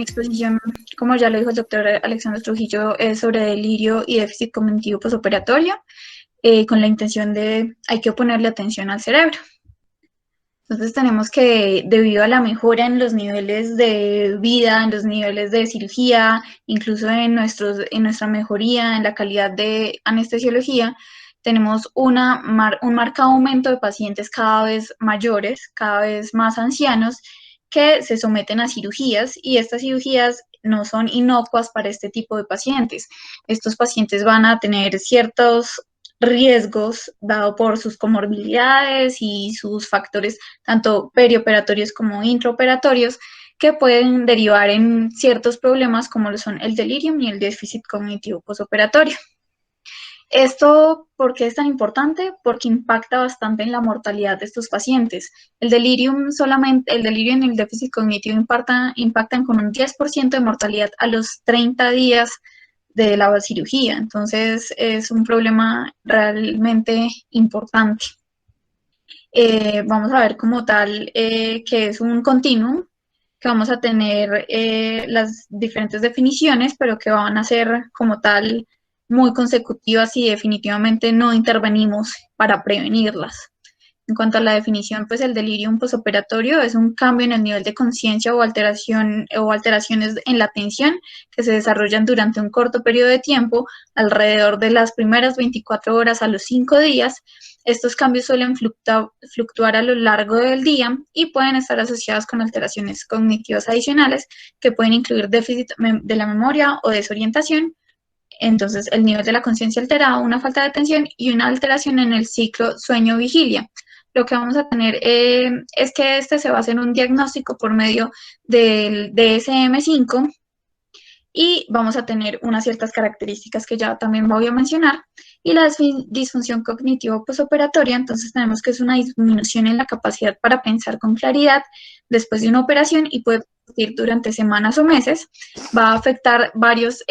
mi exposición, como ya lo dijo el doctor Alexandre Trujillo, es sobre delirio y déficit cognitivo posoperatorio, con la intención de hay que ponerle atención al cerebro. Entonces tenemos que, debido a la mejora en los niveles de vida, en los niveles de cirugía, incluso en nuestra mejoría en la calidad de anestesiología, tenemos un marcado aumento de pacientes cada vez mayores, cada vez más ancianos, que se someten a cirugías, y estas cirugías no son inocuas para este tipo de pacientes. Estos pacientes van a tener ciertos riesgos dado por sus comorbilidades y sus factores tanto perioperatorios como intraoperatorios, que pueden derivar en ciertos problemas como lo son el delirium y el déficit cognitivo posoperatorio. Esto, ¿por qué es tan importante? Porque impacta bastante en la mortalidad de estos pacientes. El delirio y el déficit cognitivo impactan con un 10% de mortalidad a los 30 días de la cirugía. Entonces, es un problema realmente importante. Vamos a ver como tal que es un continuum, que vamos a tener las diferentes definiciones, pero que van a ser como tal muy consecutivas y definitivamente no intervenimos para prevenirlas. En cuanto a la definición, pues el delirium posoperatorio es un cambio en el nivel de conciencia o alteraciones en la atención que se desarrollan durante un corto periodo de tiempo, alrededor de las primeras 24 horas a los 5 días. Estos cambios suelen fluctuar a lo largo del día y pueden estar asociados con alteraciones cognitivas adicionales que pueden incluir déficit de la memoria o desorientación. Entonces, el nivel de la conciencia alterada, una falta de atención y una alteración en el ciclo sueño-vigilia. Lo que vamos a tener es que este se basa en un diagnóstico por medio del DSM-5, y vamos a tener unas ciertas características que ya también voy a mencionar. Y la disfunción cognitivo posoperatoria, entonces tenemos que es una disminución en la capacidad para pensar con claridad después de una operación y puede persistir durante semanas o meses. Va a afectar varias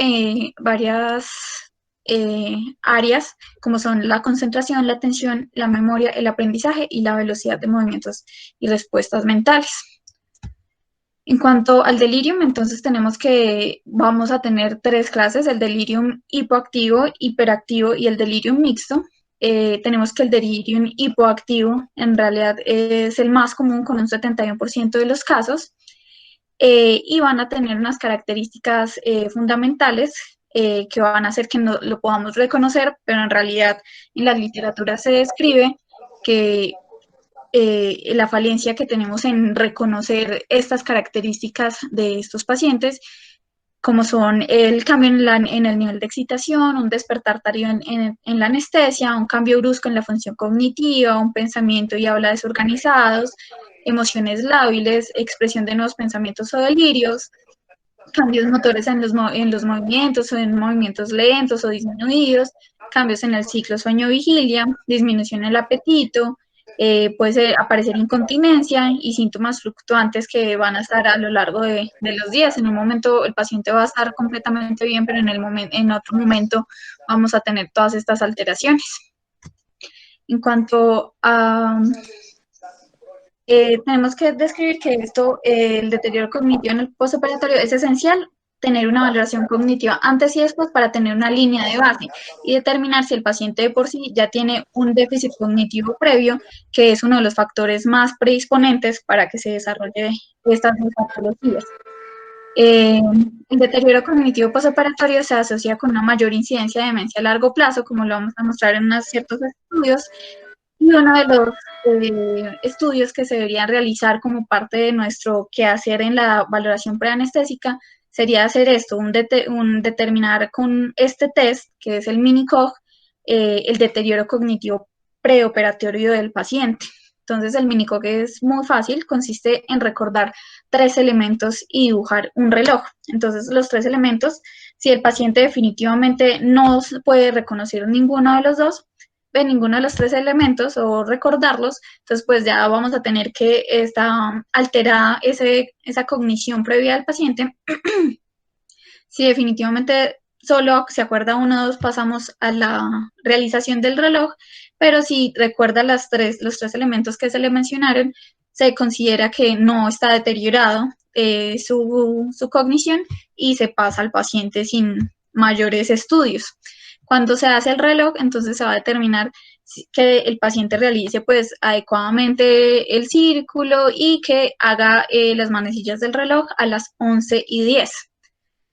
áreas, como son la concentración, la atención, la memoria, el aprendizaje y la velocidad de movimientos y respuestas mentales. En cuanto al delirium, entonces tenemos que vamos a tener 3 clases: el delirium hipoactivo, hiperactivo y el delirium mixto. Tenemos que el delirium hipoactivo en realidad es el más común, con un 71% de los casos, y van a tener unas características fundamentales que van a hacer que no lo podamos reconocer, pero en realidad en la literatura se describe que la falencia que tenemos en reconocer estas características de estos pacientes, como son el cambio en el nivel de excitación, un despertar tardío en la anestesia, un cambio brusco en la función cognitiva, un pensamiento y habla desorganizados, emociones lábiles, expresión de nuevos pensamientos o delirios, cambios motores en los movimientos o en movimientos lentos o disminuidos, cambios en el ciclo sueño-vigilia, disminución en el apetito, puede aparecer incontinencia y síntomas fluctuantes que van a estar a lo largo de los días. En un momento el paciente va a estar completamente bien, pero en otro momento vamos a tener todas estas alteraciones. En cuanto a tenemos que describir que el deterioro cognitivo en el postoperatorio, es esencial tener una valoración cognitiva antes y después para tener una línea de base y determinar si el paciente de por sí ya tiene un déficit cognitivo previo, que es uno de los factores más predisponentes para que se desarrolle estas patologías. El deterioro cognitivo postoperatorio se asocia con una mayor incidencia de demencia a largo plazo, como lo vamos a mostrar en ciertos estudios. Y uno de los estudios que se deberían realizar como parte de nuestro quehacer en la valoración preanestésica sería hacer esto, determinar con este test, que es el mini-COG, el deterioro cognitivo preoperatorio del paciente. Entonces, el mini-COG es muy fácil, consiste en recordar 3 elementos y dibujar un reloj. Entonces, los 3 elementos, si el paciente definitivamente no puede reconocer ninguno de los dos, de ninguno de los 3 elementos o recordarlos, entonces pues ya vamos a tener que está alterada esa cognición previa del paciente. Si definitivamente solo se acuerda uno o dos, pasamos a la realización del reloj, pero si recuerda los tres elementos que se le mencionaron, se considera que no está deteriorado su cognición y se pasa al paciente sin mayores estudios. Cuando se hace el reloj, entonces se va a determinar que el paciente realice pues adecuadamente el círculo y que haga las manecillas del reloj a las 11:10.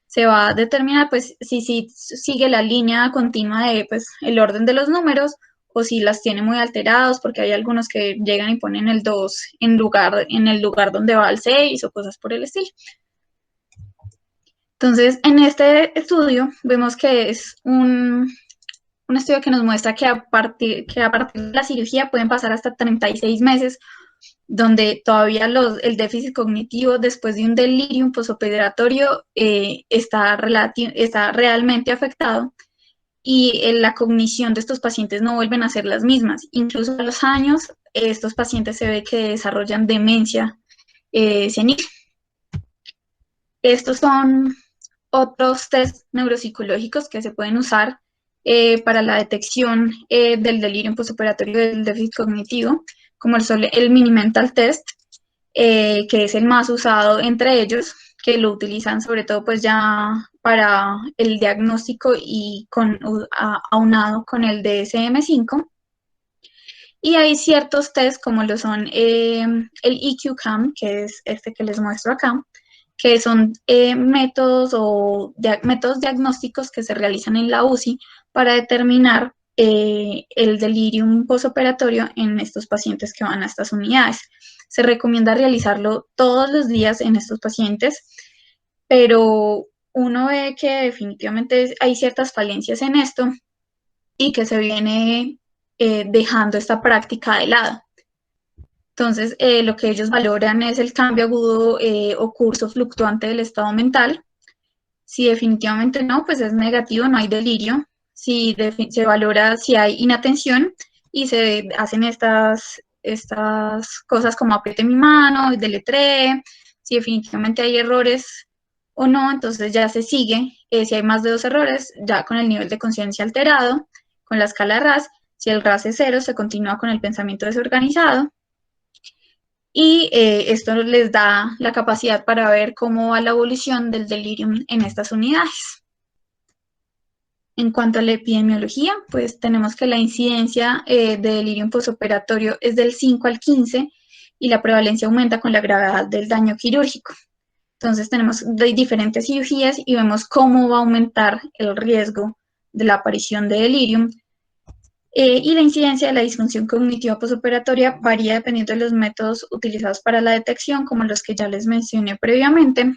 Se va a determinar pues si sigue la línea continua de pues el orden de los números o si las tiene muy alterados, porque hay algunos que llegan y ponen el 2 en el lugar donde va el 6 o cosas por el estilo. Entonces, en este estudio vemos que es un estudio que nos muestra que a partir de la cirugía pueden pasar hasta 36 meses, donde todavía el déficit cognitivo después de un delirium posoperatorio está realmente afectado y la cognición de estos pacientes no vuelven a ser las mismas. Incluso a los años, estos pacientes se ve que desarrollan demencia senil. Estos son otros test neuropsicológicos que se pueden usar para la detección del delirio postoperatorio del déficit cognitivo, como el Mini Mental Test, que es el más usado entre ellos, que lo utilizan sobre todo pues ya para el diagnóstico y aunado con el DSM-5. Y hay ciertos test como lo son el EQ-CAM, que es este que les muestro acá, que son métodos diagnósticos que se realizan en la UCI para determinar el delirium postoperatorio en estos pacientes que van a estas unidades. Se recomienda realizarlo todos los días en estos pacientes, pero uno ve que definitivamente hay ciertas falencias en esto y que se viene dejando esta práctica de lado. Entonces, lo que ellos valoran es el cambio agudo o curso fluctuante del estado mental. Si definitivamente no, pues es negativo, no hay delirio. Si se valora si hay inatención y se hacen estas cosas como apriete mi mano, deletree. Si definitivamente hay errores o no, entonces ya se sigue. Si hay más de 2 errores, ya con el nivel de conciencia alterado, con la escala RAS. Si el RAS es 0, se continúa con el pensamiento desorganizado. Y esto les da la capacidad para ver cómo va la evolución del delirium en estas unidades. En cuanto a la epidemiología, pues tenemos que la incidencia de delirium postoperatorio es del 5 al 15 y la prevalencia aumenta con la gravedad del daño quirúrgico. Entonces tenemos diferentes cirugías y vemos cómo va a aumentar el riesgo de la aparición de delirium. Y la incidencia de la disfunción cognitiva postoperatoria varía dependiendo de los métodos utilizados para la detección, como los que ya les mencioné previamente.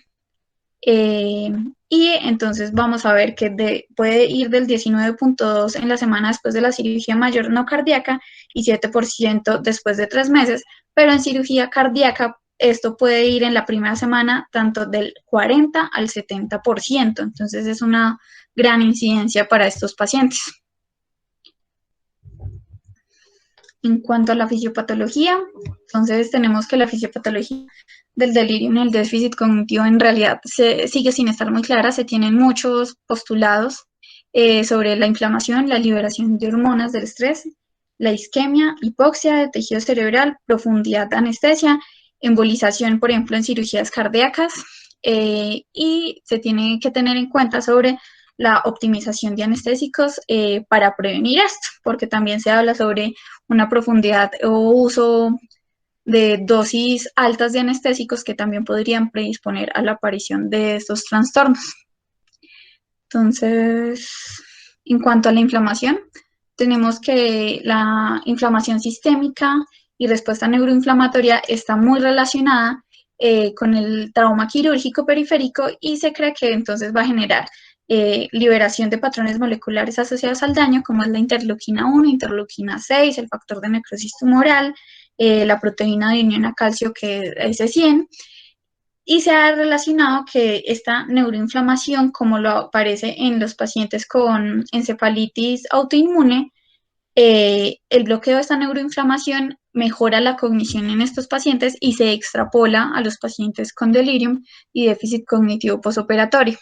Y entonces vamos a ver que puede ir del 19.2 en la semana después de la cirugía mayor no cardíaca y 7% después de 3 meses, pero en cirugía cardíaca esto puede ir en la primera semana tanto del 40 al 70%, entonces es una gran incidencia para estos pacientes. En cuanto a la fisiopatología, entonces tenemos que la fisiopatología del delirio en el déficit cognitivo en realidad sigue sin estar muy clara, se tienen muchos postulados sobre la inflamación, la liberación de hormonas del estrés, la isquemia, hipoxia de tejido cerebral, profundidad de anestesia, embolización, por ejemplo, en cirugías cardíacas, y se tiene que tener en cuenta sobre la optimización de anestésicos para prevenir esto, porque también se habla sobre una profundidad o uso de dosis altas de anestésicos que también podrían predisponer a la aparición de estos trastornos. Entonces, en cuanto a la inflamación, tenemos que la inflamación sistémica y respuesta neuroinflamatoria está muy relacionada con el trauma quirúrgico periférico y se cree que entonces va a generar liberación de patrones moleculares asociados al daño, como es la interleuquina 1, interleuquina 6, el factor de necrosis tumoral, la proteína de unión a calcio que es S100, y se ha relacionado que esta neuroinflamación, como lo aparece en los pacientes con encefalitis autoinmune, el bloqueo de esta neuroinflamación mejora la cognición en estos pacientes y se extrapola a los pacientes con delirium y déficit cognitivo postoperatorio.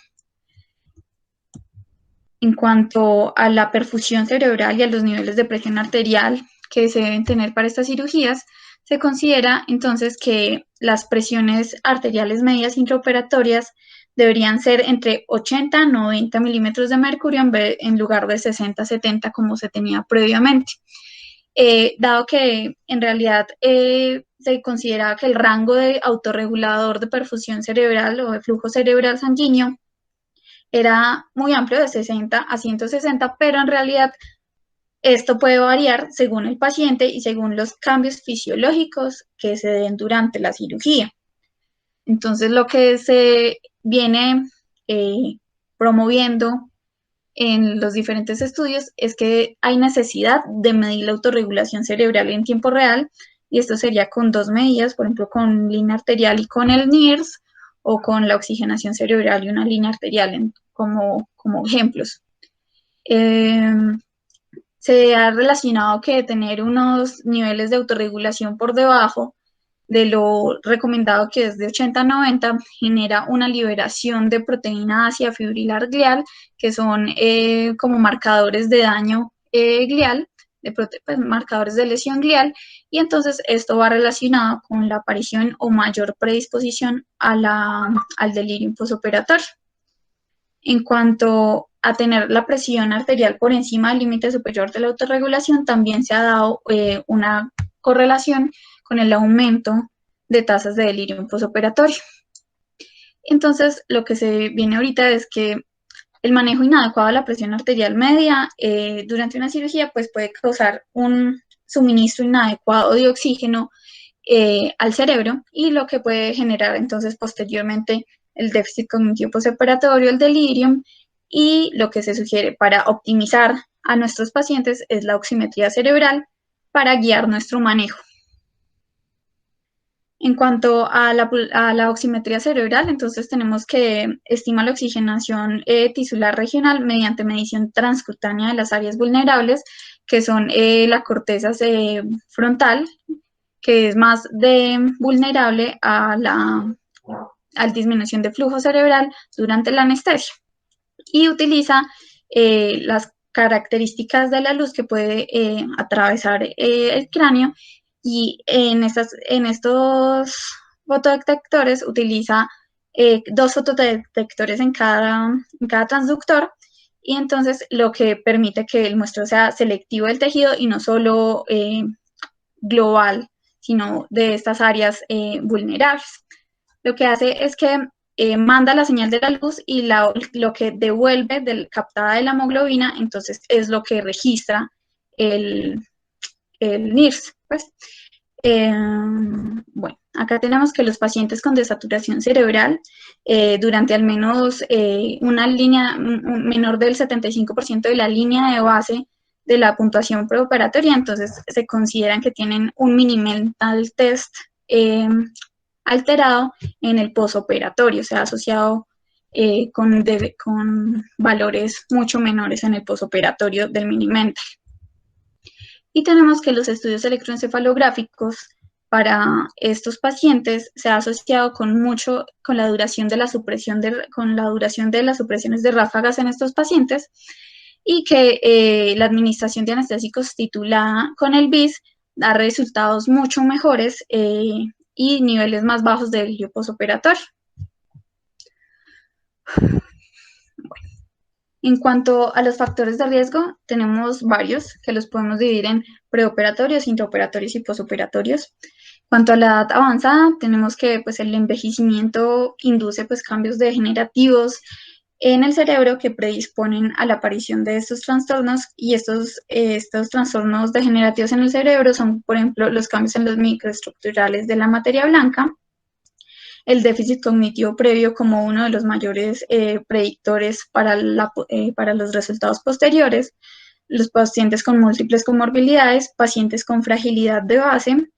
En cuanto a la perfusión cerebral y a los niveles de presión arterial que se deben tener para estas cirugías, se considera entonces que las presiones arteriales medias intraoperatorias deberían ser entre 80 a 90 milímetros de mercurio en lugar de 60 a 70 como se tenía previamente. Dado que en realidad se consideraba que el rango de autorregulador de perfusión cerebral o de flujo cerebral sanguíneo era muy amplio, de 60 a 160, pero en realidad esto puede variar según el paciente y según los cambios fisiológicos que se den durante la cirugía. Entonces, lo que se viene promoviendo en los diferentes estudios es que hay necesidad de medir la autorregulación cerebral en tiempo real, y esto sería con dos medidas, por ejemplo, con línea arterial y con el NIRS, o con la oxigenación cerebral y una línea arterial como ejemplos. Se ha relacionado que tener unos niveles de autorregulación por debajo de lo recomendado, que es de 80 a 90, genera una liberación de proteína ácida fibrilar glial, que son como marcadores de daño glial, pues, marcadores de lesión glial, y entonces esto va relacionado con la aparición o mayor predisposición al delirio postoperatorio. En cuanto a tener la presión arterial por encima del límite superior de la autorregulación, también se ha dado una correlación con el aumento de tasas de delirio postoperatorio. Entonces, lo que se viene ahorita es que el manejo inadecuado de la presión arterial media durante una cirugía pues puede causar un suministro inadecuado de oxígeno al cerebro, y lo que puede generar entonces posteriormente el déficit cognitivo postoperatorio, el delirium, y lo que se sugiere para optimizar a nuestros pacientes es la oximetría cerebral para guiar nuestro manejo. En cuanto a la oximetría cerebral, entonces tenemos que estimar la oxigenación tisular regional mediante medición transcutánea de las áreas vulnerables, que son la corteza frontal, que es más vulnerable a la disminución de flujo cerebral durante la anestesia, y utiliza las características de la luz que puede atravesar el cráneo, y en estos fotodetectores utiliza dos fotodetectores en cada transductor, y entonces lo que permite que el muestreo sea selectivo del tejido y no solo global, sino de estas áreas vulnerables. Lo que hace es que manda la señal de la luz, y lo que devuelve captada de la hemoglobina, entonces es lo que registra el NIRS. Pues. Bueno, acá tenemos que los pacientes con desaturación cerebral durante al menos una línea menor del 75% de la línea de base de la puntuación preoperatoria, entonces se consideran que tienen un mini-mental test alterado en el posoperatorio, o sea, asociado con valores mucho menores en el posoperatorio del mini-mental. Y tenemos que los estudios electroencefalográficos para estos pacientes se ha asociado mucho con la duración de las supresiones de ráfagas en estos pacientes, y que la administración de anestésicos titulada con el BIS da resultados mucho mejores y niveles más bajos de delirio postoperatorio. En cuanto a los factores de riesgo, tenemos varios que los podemos dividir en preoperatorios, intraoperatorios y posoperatorios. En cuanto a la edad avanzada, tenemos que pues, el envejecimiento induce pues, cambios degenerativos en el cerebro que predisponen a la aparición de estos trastornos, y estos trastornos degenerativos en el cerebro son, por ejemplo, los cambios en los microestructurales de la materia blanca, el déficit cognitivo previo como uno de los mayores predictores para los resultados posteriores, los pacientes con múltiples comorbilidades, pacientes con fragilidad de base,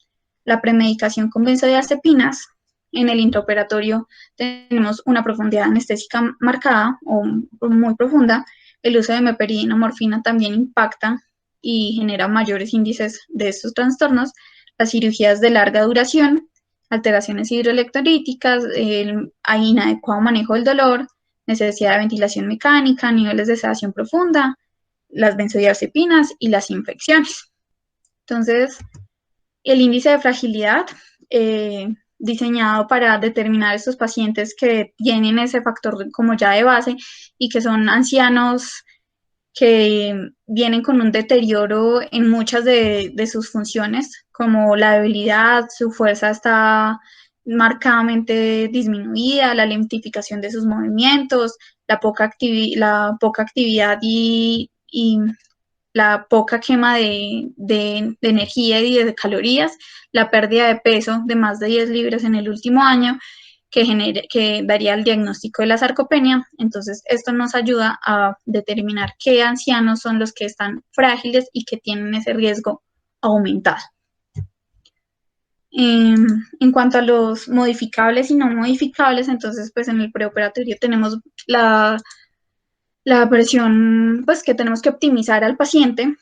la premedicación con benzodiazepinas. En el intraoperatorio tenemos una profundidad anestésica marcada o muy profunda. El uso de meperidina o morfina también impacta y genera mayores índices de estos trastornos. Las cirugías de larga duración, alteraciones hidroelectrolíticas, hay inadecuado manejo del dolor, necesidad de ventilación mecánica, niveles de sedación profunda, las benzodiazepinas y las infecciones. Entonces, El índice de fragilidad, diseñado para determinar estos pacientes que tienen ese factor como ya de base y que son ancianos que vienen con un deterioro en muchas de sus funciones, como la debilidad, su fuerza está marcadamente disminuida, la lentificación de sus movimientos, la poca actividad y la poca quema de energía y de calorías, la pérdida de peso de más de 10 libras en el último año, que daría el diagnóstico de la sarcopenia. Entonces, esto nos ayuda a determinar qué ancianos son los que están frágiles y que tienen ese riesgo aumentado. En cuanto a los modificables y no modificables, entonces, pues en el preoperatorio tenemos la presión, pues que tenemos que optimizar al paciente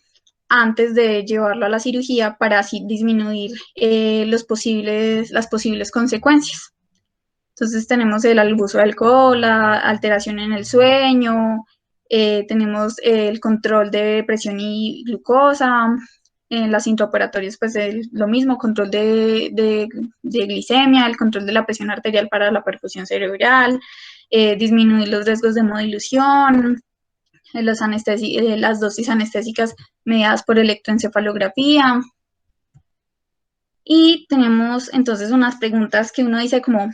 antes de llevarlo a la cirugía para así disminuir las posibles consecuencias. Entonces tenemos el abuso de alcohol, la alteración en el sueño, tenemos el control de presión y glucosa, en las intraoperatorias pues lo mismo, control de glicemia, el control de la presión arterial para la perfusión cerebral, disminuir los riesgos de hemodilución, las dosis anestésicas mediadas por electroencefalografía. Y tenemos entonces unas preguntas que uno dice como,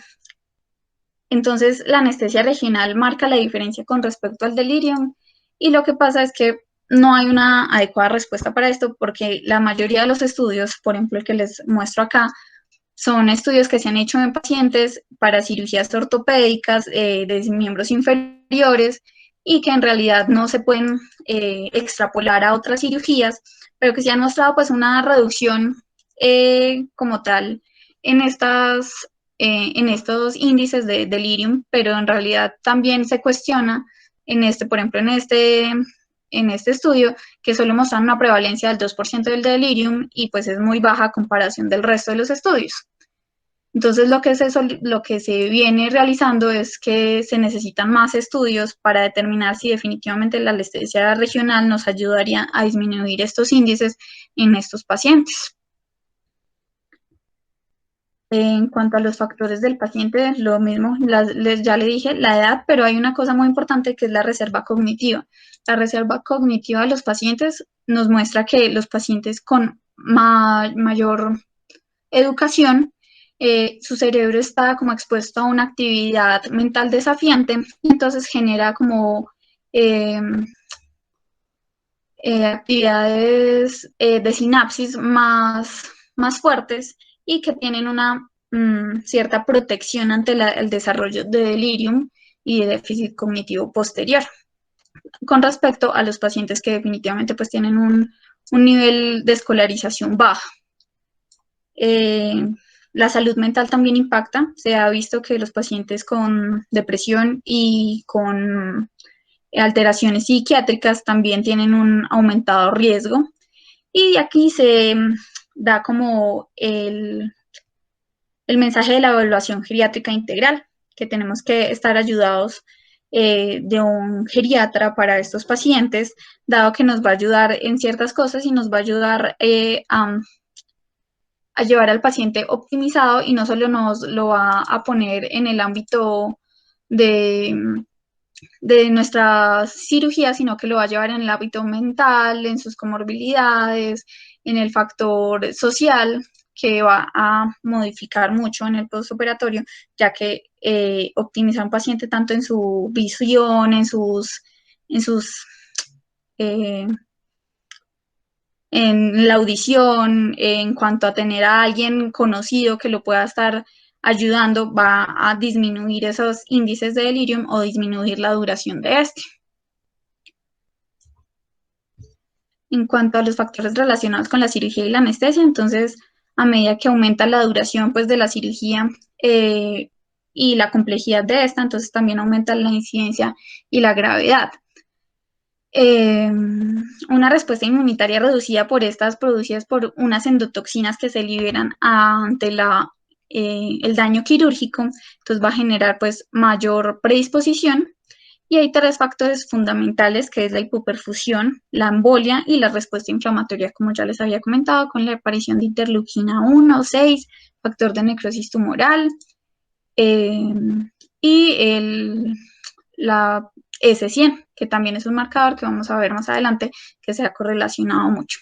entonces la anestesia regional marca la diferencia con respecto al delirium, y lo que pasa es que no hay una adecuada respuesta para esto porque la mayoría de los estudios, por ejemplo el que les muestro acá, son estudios que se han hecho en pacientes para cirugías ortopédicas de miembros inferiores y que en realidad no se pueden extrapolar a otras cirugías, pero que se han mostrado pues una reducción como tal en, en estos índices de delirium, pero en realidad también se cuestiona por ejemplo, en este estudio, que solo mostran una prevalencia del 2% del delirium y pues es muy baja a comparación del resto de los estudios. Entonces, lo que se viene realizando es que se necesitan más estudios para determinar si definitivamente la anestesia regional nos ayudaría a disminuir estos índices en estos pacientes. En cuanto a los factores del paciente, lo mismo, ya le dije la edad, pero hay una cosa muy importante que es la reserva cognitiva. La reserva cognitiva de los pacientes nos muestra que los pacientes con mayor educación, su cerebro está como expuesto a una actividad mental desafiante, entonces genera como actividades de sinapsis más fuertes y que tienen una cierta protección ante el desarrollo de delirium y de déficit cognitivo posterior, con respecto a los pacientes que definitivamente pues tienen un nivel de escolarización bajo. La salud mental también impacta. Se ha visto que los pacientes con depresión y con alteraciones psiquiátricas también tienen un aumentado riesgo. Y aquí se da como el mensaje de la evaluación geriátrica integral, que tenemos que estar ayudados de un geriatra para estos pacientes, dado que nos va a ayudar en ciertas cosas y nos va a ayudar a llevar al paciente optimizado y no solo nos lo va a poner en el ámbito de nuestra cirugía, sino que lo va a llevar en el ámbito mental, en sus comorbilidades, en el factor social, que va a modificar mucho en el postoperatorio, ya que optimiza a un paciente tanto en su visión, en sus en la audición, en cuanto a tener a alguien conocido que lo pueda estar ayudando, va a disminuir esos índices de delirium o disminuir la duración de este. En cuanto a los factores relacionados con la cirugía y la anestesia, entonces, a medida que aumenta la duración pues, de la cirugía y la complejidad de esta, entonces también aumenta la incidencia y la gravedad. Una respuesta inmunitaria reducida por estas producidas por unas endotoxinas que se liberan ante el daño quirúrgico, entonces va a generar pues mayor predisposición Y hay tres factores fundamentales, que es la hipoperfusión, la embolia y la respuesta inflamatoria, como ya les había comentado, con la aparición de interleuquina 1, 6, factor de necrosis tumoral, eh, y la S100, que también es un marcador que vamos a ver más adelante, que se ha correlacionado mucho.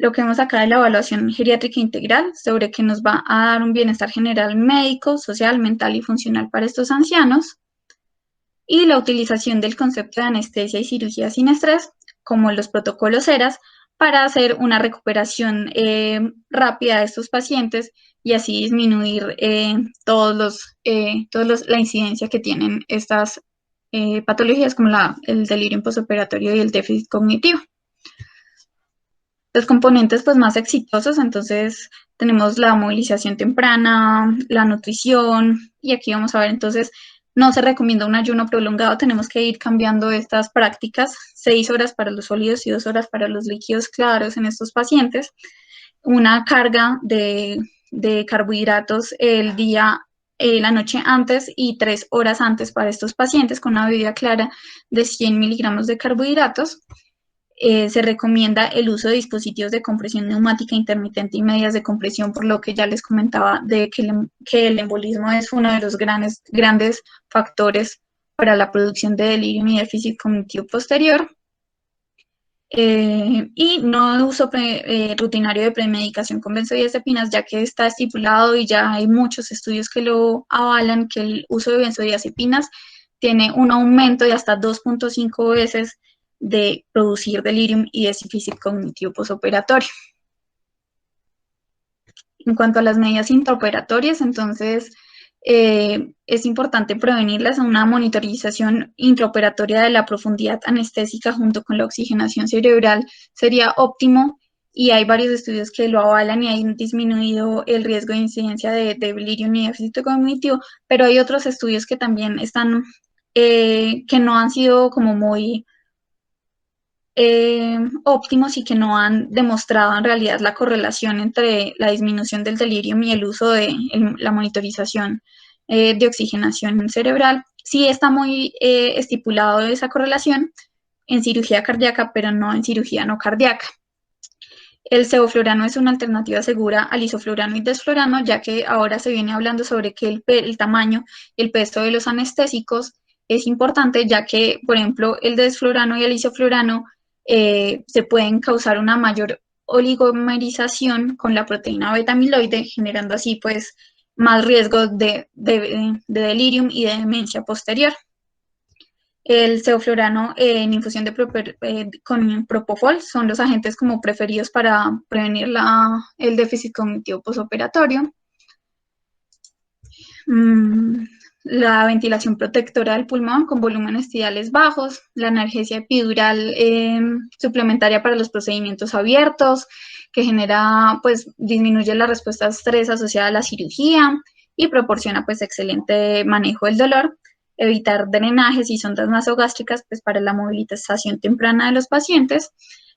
Lo que vemos acá es la evaluación geriátrica integral, sobre que nos va a dar un bienestar general médico, social, mental y funcional para estos ancianos, y la utilización del concepto de anestesia y cirugía sin estrés, como los protocolos ERAS, para hacer una recuperación rápida de estos pacientes y así disminuir la incidencia que tienen estas patologías como el delirio postoperatorio y el déficit cognitivo. Los componentes pues más exitosos, entonces tenemos la movilización temprana, la nutrición, y aquí vamos a ver entonces, no se recomienda un ayuno prolongado, tenemos que ir cambiando estas prácticas, 6 horas para los sólidos y 2 horas para los líquidos claros en estos pacientes, una carga de carbohidratos la noche antes y 3 horas antes para estos pacientes con una bebida clara de 100 miligramos de carbohidratos. Se recomienda el uso de dispositivos de compresión neumática intermitente y medias de compresión, por lo que ya les comentaba de que el embolismo es uno de los grandes factores para la producción de delirium y déficit cognitivo posterior. Y no uso rutinario de premedicación con benzodiazepinas, ya que está estipulado y ya hay muchos estudios que lo avalan, que el uso de benzodiazepinas tiene un aumento de hasta 2.5 veces de producir delirium y déficit cognitivo postoperatorio. En cuanto a las medidas intraoperatorias, entonces es importante prevenirlas. Una monitorización intraoperatoria de la profundidad anestésica junto con la oxigenación cerebral sería óptimo, y hay varios estudios que lo avalan y han disminuido el riesgo de incidencia de delirium y déficit cognitivo, pero hay otros estudios que también están, que no han sido como muy óptimos y que no han demostrado en realidad la correlación entre la disminución del delirium y el uso de la monitorización de oxigenación cerebral. Sí está muy estipulado esa correlación en cirugía cardíaca, pero no en cirugía no cardíaca. El sevoflurano es una alternativa segura al isoflurano y desflurano, ya que ahora se viene hablando sobre que el tamaño y el peso de los anestésicos es importante, ya que, por ejemplo, el desflurano y el isoflurano se pueden causar una mayor oligomerización con la proteína beta amiloide, generando así pues más riesgo de delirium y de demencia posterior. El sevoflurano en infusión con propofol son los agentes como preferidos para prevenir el déficit cognitivo postoperatorio. La ventilación protectora del pulmón con volúmenes tidales bajos, la analgesia epidural suplementaria para los procedimientos abiertos, que genera, pues, disminuye la respuesta a estrés asociada a la cirugía y proporciona, pues, excelente manejo del dolor. Evitar drenajes y sondas nasogástricas, pues, para la movilización temprana de los pacientes.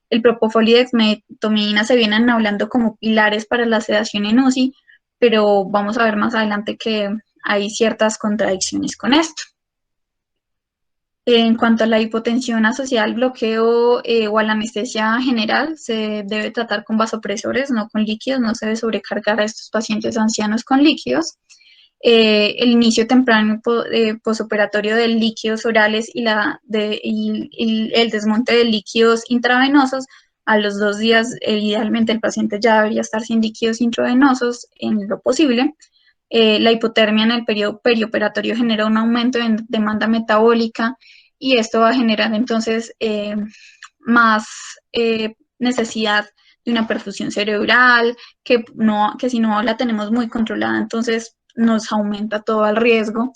El propofol y dexmedetomidina se vienen hablando como pilares para la sedación en UCI, pero vamos a ver más adelante que hay ciertas contradicciones con esto. En cuanto a la hipotensión asociada al bloqueo o a la anestesia general, se debe tratar con vasopresores, no con líquidos, no se debe sobrecargar a estos pacientes ancianos con líquidos. El inicio temprano posoperatorio de líquidos orales y el desmonte de líquidos intravenosos a los 2 días, idealmente el paciente ya debería estar sin líquidos intravenosos en lo posible. La hipotermia en el periodo perioperatorio genera un aumento en demanda metabólica, y esto va a generar entonces más necesidad de una perfusión cerebral, que si no la tenemos muy controlada, entonces nos aumenta todo el riesgo.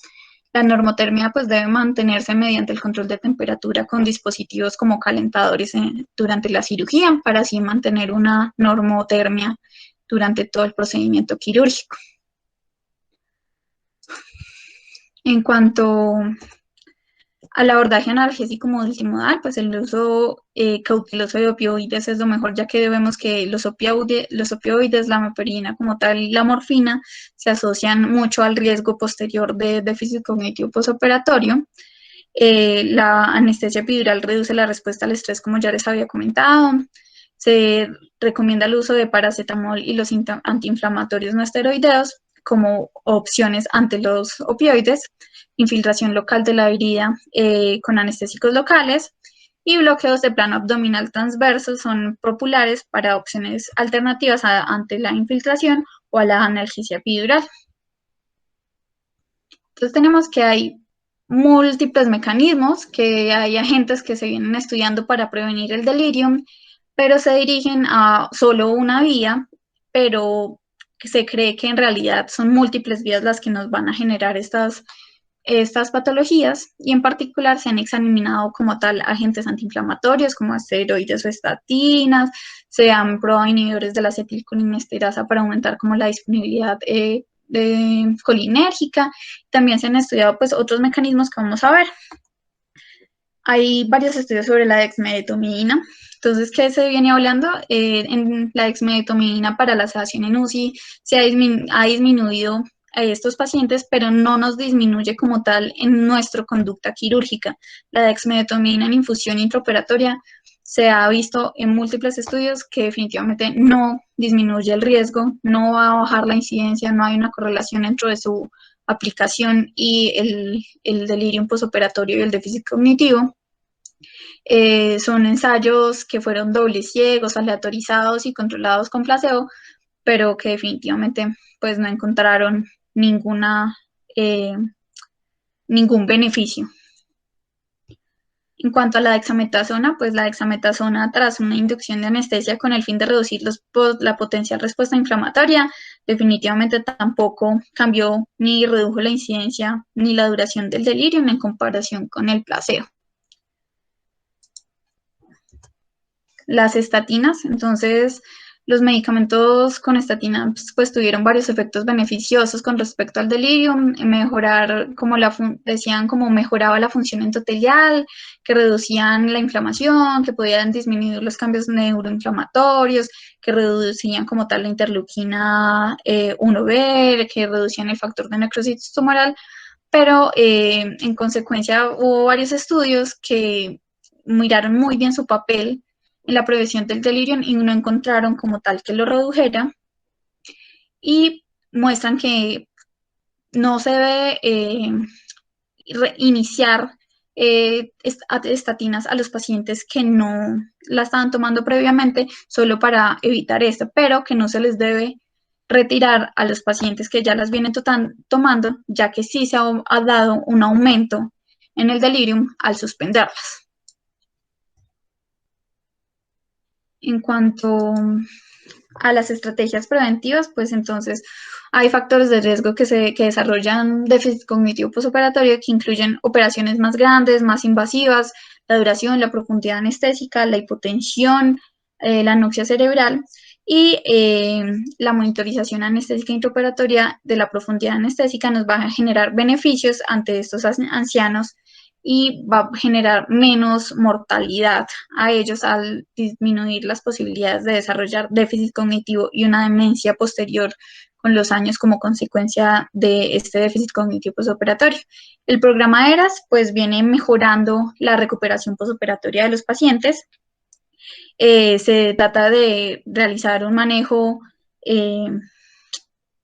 La normotermia pues debe mantenerse mediante el control de temperatura con dispositivos como calentadores durante la cirugía, para así mantener una normotermia durante todo el procedimiento quirúrgico. En cuanto Al abordaje analgésico multimodal, pues el uso cauteloso de opioides es lo mejor, ya que vemos que los opioides, la meperina como tal y la morfina se asocian mucho al riesgo posterior de déficit cognitivo postoperatorio. La anestesia epidural reduce la respuesta al estrés, como ya les había comentado. Se recomienda el uso de paracetamol y los antiinflamatorios no esteroideos como opciones ante los opioides, infiltración local de la herida con anestésicos locales y bloqueos de plano abdominal transverso son populares para opciones alternativas ante la infiltración o a la analgesia epidural. Entonces tenemos que hay múltiples mecanismos, que hay agentes que se vienen estudiando para prevenir el delirium, pero se dirigen a solo una vía, pero se cree que en realidad son múltiples vías las que nos van a generar estas patologías y en particular se han examinado como tal agentes antiinflamatorios como esteroides o estatinas, se han probado inhibidores de la acetilcolinesterasa para aumentar como la disponibilidad colinérgica. También se han estudiado pues otros mecanismos que vamos a ver. Hay varios estudios sobre la dexmedetomidina. Entonces, ¿qué se viene hablando? En la dexmedetomidina para la sedación en UCI se ha disminuido a estos pacientes, pero no nos disminuye como tal en nuestra conducta quirúrgica. La dexmedetomidina en infusión intraoperatoria se ha visto en múltiples estudios que definitivamente no disminuye el riesgo, no va a bajar la incidencia, no hay una correlación entre su aplicación y el delirium postoperatorio y el déficit cognitivo. Son ensayos que fueron dobles ciegos, aleatorizados y controlados con placebo, pero que definitivamente pues no encontraron eh, ningún beneficio. En cuanto a la dexametasona, pues la dexametasona tras una inducción de anestesia con el fin de reducir la potencial respuesta inflamatoria, definitivamente tampoco cambió ni redujo la incidencia ni la duración del delirio en comparación con el placebo. Las estatinas, entonces los medicamentos con estatinas pues tuvieron varios efectos beneficiosos con respecto al delirium, mejorar, como decían, como mejoraba la función endotelial, que reducían la inflamación, que podían disminuir los cambios neuroinflamatorios, que reducían como tal la interleuquina 1B, que reducían el factor de necrosis tumoral, pero en consecuencia hubo varios estudios que miraron muy bien su papel en la prevención del delirium y no encontraron como tal que lo redujera y muestran que no se debe iniciar estatinas a los pacientes que no la estaban tomando previamente solo para evitar esto, pero que no se les debe retirar a los pacientes que ya las vienen tomando, ya que sí se ha dado un aumento en el delirium al suspenderlas. En cuanto a las estrategias preventivas, pues entonces hay factores de riesgo que desarrollan déficit cognitivo postoperatorio que incluyen operaciones más grandes, más invasivas, la duración, la profundidad anestésica, la hipotensión, la anoxia cerebral y la monitorización anestésica intraoperatoria de la profundidad anestésica nos va a generar beneficios ante estos ancianos y va a generar menos mortalidad a ellos al disminuir las posibilidades de desarrollar déficit cognitivo y una demencia posterior con los años como consecuencia de este déficit cognitivo postoperatorio. El programa ERAS pues viene mejorando la recuperación postoperatoria de los pacientes. Se trata de realizar un manejo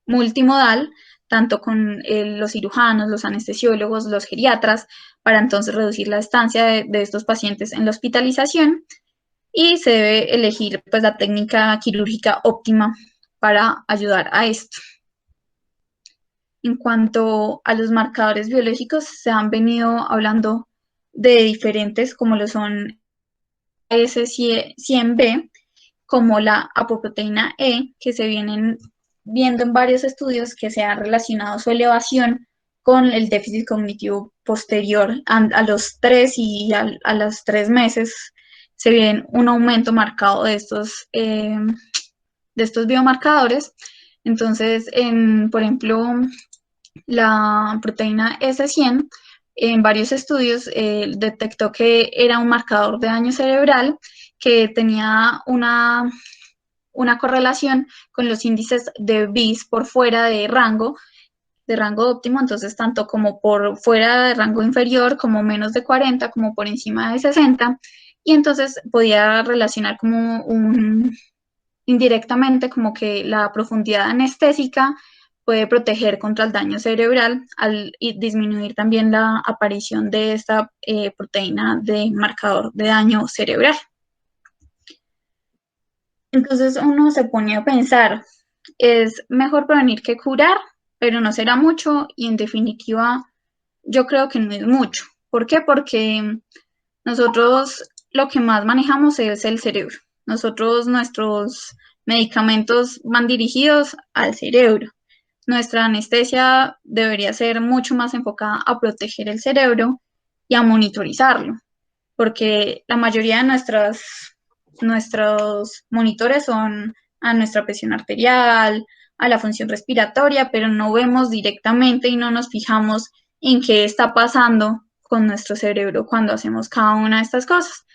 multimodal, tanto con los cirujanos, los anestesiólogos, los geriatras, para entonces reducir la estancia de estos pacientes en la hospitalización y se debe elegir pues la técnica quirúrgica óptima para ayudar a esto. En cuanto a los marcadores biológicos, se han venido hablando de diferentes, como lo son S100B, como la apoproteína E, que se vienen viendo en varios estudios que se ha relacionado su elevación con el déficit cognitivo posterior a los 3 y a los 3 meses se ve un aumento marcado de estos biomarcadores. Entonces, por ejemplo, la proteína S100 en varios estudios detectó que era un marcador de daño cerebral que tenía una correlación con los índices de BIS por fuera de rango óptimo, entonces tanto como por fuera de rango inferior, como menos de 40, como por encima de 60, y entonces podía relacionar como indirectamente como que la profundidad anestésica puede proteger contra el daño cerebral y disminuir también la aparición de esta proteína de marcador de daño cerebral. Entonces uno se pone a pensar, es mejor prevenir que curar, pero no será mucho y en definitiva yo creo que no es mucho. ¿Por qué? Porque nosotros lo que más manejamos es el cerebro. Nuestros medicamentos van dirigidos al cerebro. Nuestra anestesia debería ser mucho más enfocada a proteger el cerebro y a monitorizarlo, porque la mayoría de nuestros monitores son a nuestra presión arterial, a la función respiratoria, pero no vemos directamente y no nos fijamos en qué está pasando con nuestro cerebro cuando hacemos cada una de estas cosas.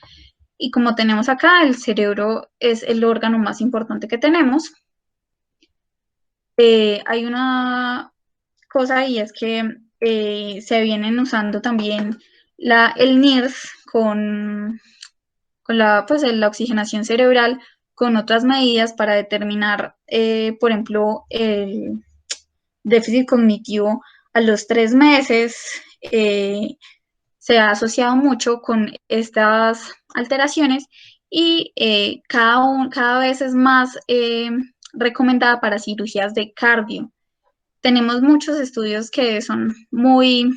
Y como tenemos acá, el cerebro es el órgano más importante que tenemos. Hay una cosa y es que se vienen usando también el NIRS con la oxigenación cerebral con otras medidas para determinar, por ejemplo, el déficit cognitivo a los 3 meses. Se ha asociado mucho con estas alteraciones y cada vez es más recomendada para cirugías de cardio. Tenemos muchos estudios que son muy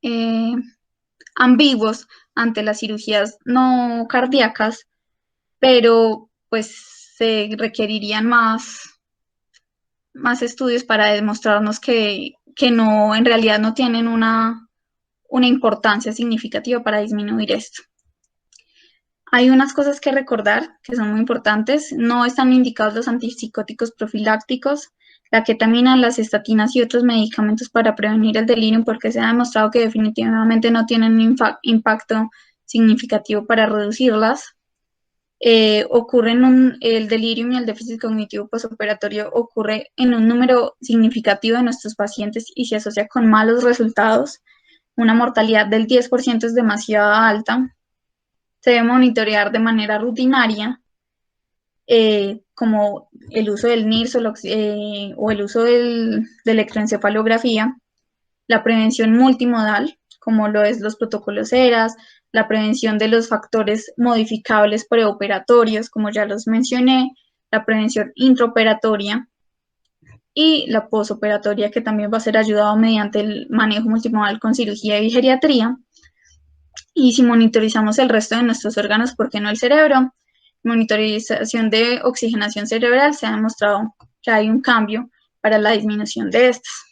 eh, ambiguos ante las cirugías no cardíacas, pero pues se requerirían más estudios para demostrarnos que no, en realidad no tienen una importancia significativa para disminuir esto. Hay unas cosas que recordar que son muy importantes. No están indicados los antipsicóticos profilácticos, la ketamina, las estatinas y otros medicamentos para prevenir el delirio porque se ha demostrado que definitivamente no tienen un impacto significativo para reducirlas. El delirium y el déficit cognitivo postoperatorio ocurre en un número significativo de nuestros pacientes y se asocia con malos resultados. Una mortalidad del 10% es demasiado alta. Se debe monitorear de manera rutinaria, como el uso del NIRS o el uso de electroencefalografía, la prevención multimodal, como lo es los protocolos ERAS, la prevención de los factores modificables preoperatorios, como ya los mencioné, la prevención intraoperatoria y la posoperatoria, que también va a ser ayudado mediante el manejo multimodal con cirugía y geriatría. Y si monitorizamos el resto de nuestros órganos, ¿por qué no el cerebro? Monitorización de oxigenación cerebral, se ha demostrado que hay un cambio para la disminución de estas.